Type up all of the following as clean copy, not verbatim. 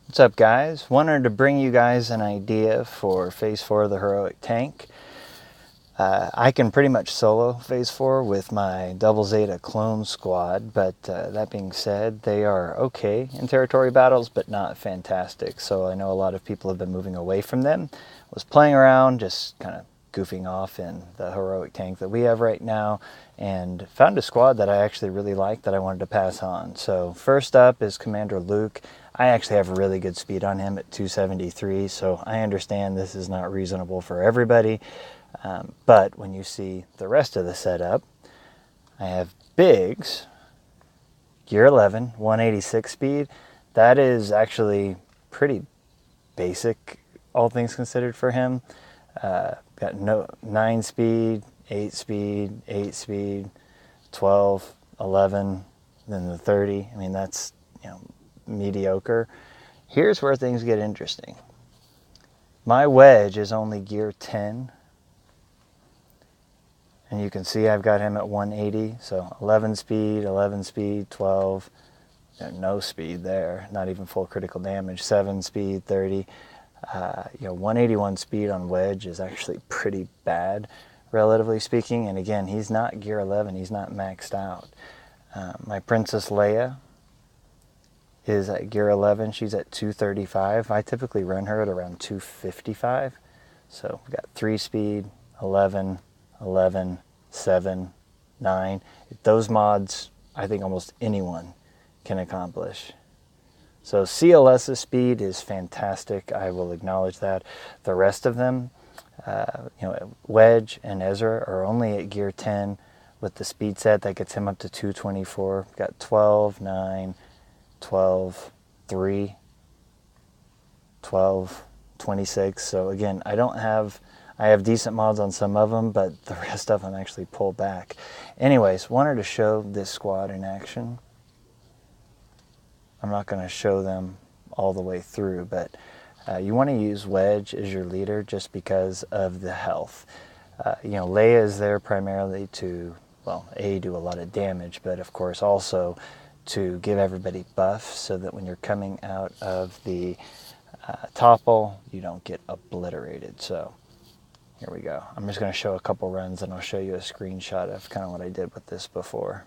What's up, guys? Wanted to bring you guys an idea for Phase 4 of the Heroic Tank. I can pretty much solo Phase 4 with my double Zeta clone squad, but that being said, they are okay in territory battles, but not fantastic. So I know a lot of people have been moving away from them. Was playing around, just kind of goofing off in the Heroic Tank that we have right now, and found a squad that I actually really like that I wanted to pass on. So first up is Commander Luke. I actually have really good speed on him at 273, so I understand this is not reasonable for everybody. But when you see the rest of the setup, I have Biggs, gear 11, 186 speed. That is actually pretty basic, all things considered, for him. Got 9 speed, 8 speed, 8 speed, 12, 11, then the 30. I mean, that's, mediocre. Here's where things get interesting. My wedge is only gear 10, and you can see I've got him at 180, so 11 speed, 12, no speed there, not even full critical damage, 7 speed, 30. 181 speed on wedge is actually pretty bad, relatively speaking, and again, he's not gear 11, he's not maxed out. My Princess Leia is at gear 11. She's at 235. I typically run her at around 255. So we've got 3 speed, 11, 11, 7, 9. Those mods, I think almost anyone can accomplish. So CLS's speed is fantastic. I will acknowledge that. The rest of them, Wedge and Ezra are only at gear 10 with the speed set that gets him up to 224. We've got 12, 9, 12, 3, 12, 26. So again, I have decent mods on some of them, but the rest of them actually pull back. Anyways, wanted to show this squad in action. I'm not going to show them all the way through, but you want to use Wedge as your leader just because of the health. Leia is there primarily to, do a lot of damage, but of course also to give everybody buffs so that when you're coming out of the topple, you don't get obliterated. So here we go. I'm just going to show a couple runs and I'll show you a screenshot of kind of what I did with this before.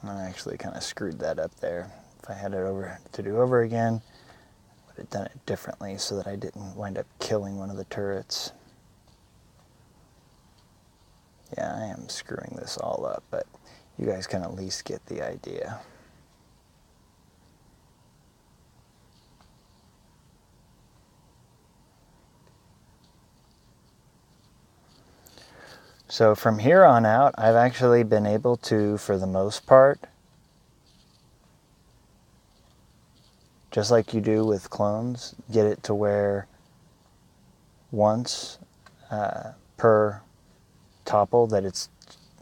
I actually kind of screwed that up there. If I had it to do over again, I would have done it differently so that I didn't wind up killing one of the turrets. Yeah, I am screwing this all up, but you guys can at least get the idea. So from here on out, I've actually been able to, for the most part, just like you do with clones, get it to where once per topple that it's,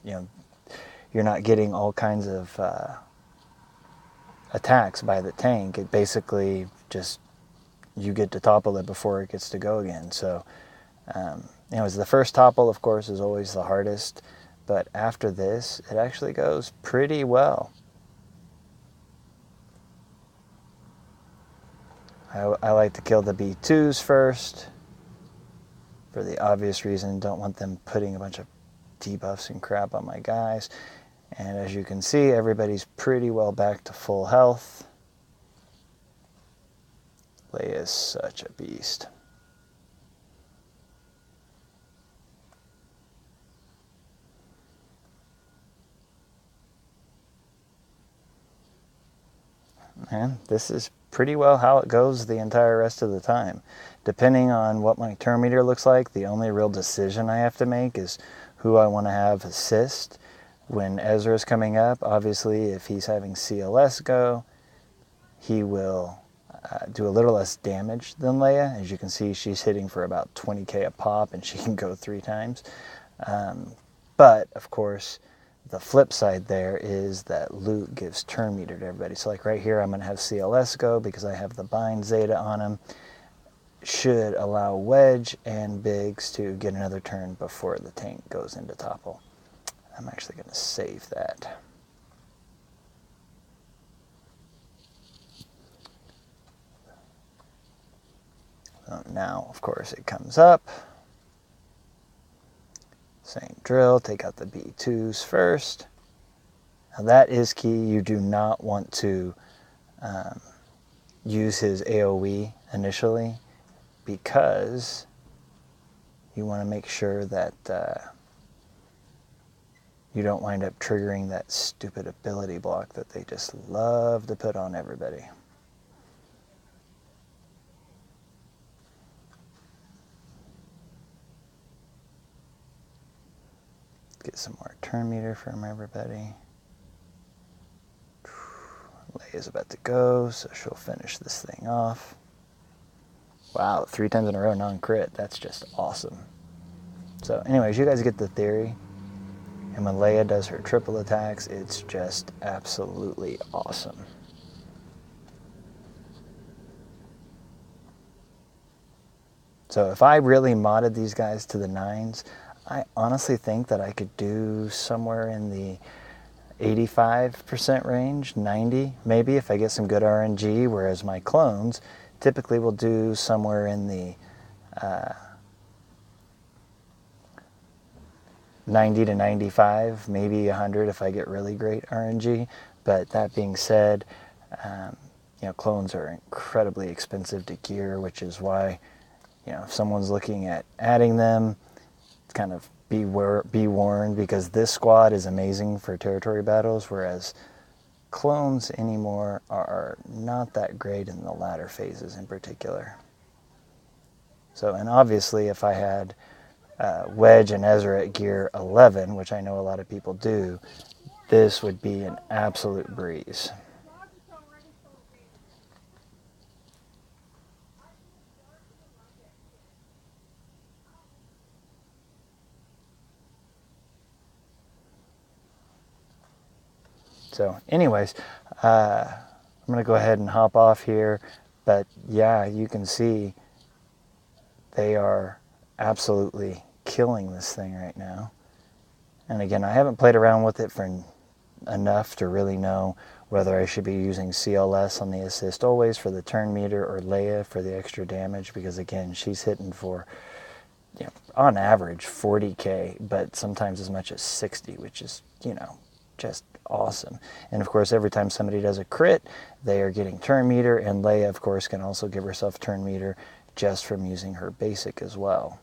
you're not getting all kinds of attacks by the tank. It basically just, you get to topple it before it gets to go again. So, as the first topple, of course, is always the hardest, but after this, it actually goes pretty well. I like to kill the B2s first, for the obvious reason, don't want them putting a bunch of debuffs and crap on my guys. And as you can see, everybody's pretty well back to full health. Leia is such a beast. And this is pretty well how it goes the entire rest of the time. Depending on what my turn meter looks like, the only real decision I have to make is who I want to have assist. When Ezra is coming up, obviously if he's having CLS go, he will do a little less damage than Leia. As you can see, she's hitting for about 20k a pop, and she can go 3 times. But, of course, the flip side there is that Luke gives turn meter to everybody. So like right here, I'm going to have CLS go because I have the bind zeta on him. Should allow Wedge and Biggs to get another turn before the tank goes into topple. I'm actually going to save that. So now, of course, it comes up. Same drill, take out the B2s first. Now that is key. You do not want to use his AoE initially because you want to make sure that you don't wind up triggering that stupid ability block that they just love to put on everybody. Get some more turn meter from everybody. Leia's about to go, so she'll finish this thing off. Wow, 3 times in a row non-crit. That's just awesome. So anyways, you guys get the theory. And when Leia does her triple attacks, it's just absolutely awesome. So if I really modded these guys to the 9s, I honestly think that I could do somewhere in the 85% range, 90 maybe if I get some good RNG, whereas my clones typically will do somewhere in the 90 to 95, maybe 100 if I get really great RNG. But that being said, you know, clones are incredibly expensive to gear, which is why, you know, if someone's looking at adding them, kind of be warned, because this squad is amazing for territory battles, whereas clones anymore are not that great in the latter phases in particular. So, and obviously if I had Wedge and Ezra at gear 11, which I know a lot of people do, this would be an absolute breeze. So anyways, I'm going to go ahead and hop off here. But yeah, you can see they are absolutely killing this thing right now. And again, I haven't played around with it for enough to really know whether I should be using CLS on the assist always for the turn meter or Leia for the extra damage, because again, she's hitting for, you know, on average 40k, but sometimes as much as 60, which is, you know, just awesome. And of course, every time somebody does a crit, they are getting turn meter, and Leia, of course, can also give herself turn meter just from using her basic as well.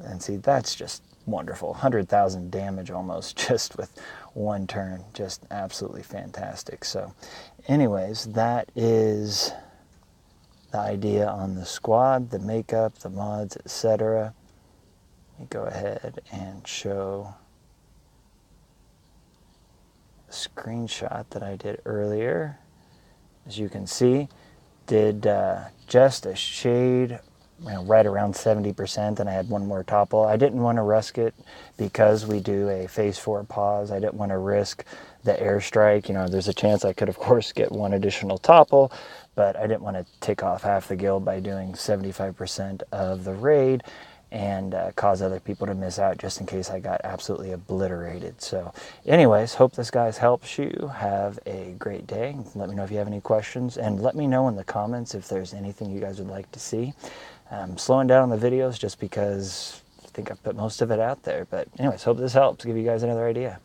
And see, that's just wonderful. 100,000 damage almost just with 1 turn. Just absolutely fantastic. So anyways, that is the idea on the squad, the makeup, the mods, etc. Let me go ahead and show a screenshot that I did earlier. As you can see, did just a shade, you know, right around 70%, and I had 1 more topple. I didn't want to risk it because we do a phase 4 pause. I didn't want to risk the airstrike. You know, there's a chance I could, of course, get 1 additional topple, but I didn't want to take off half the guild by doing 75% of the raid and cause other people to miss out just in case I got absolutely obliterated. So anyways, hope this guys helps you. Have a great day. Let me know if you have any questions, and let me know in the comments if there's anything you guys would like to see. I'm slowing down on the videos just because I think I've put most of it out there. But anyways, hope this helps give you guys another idea.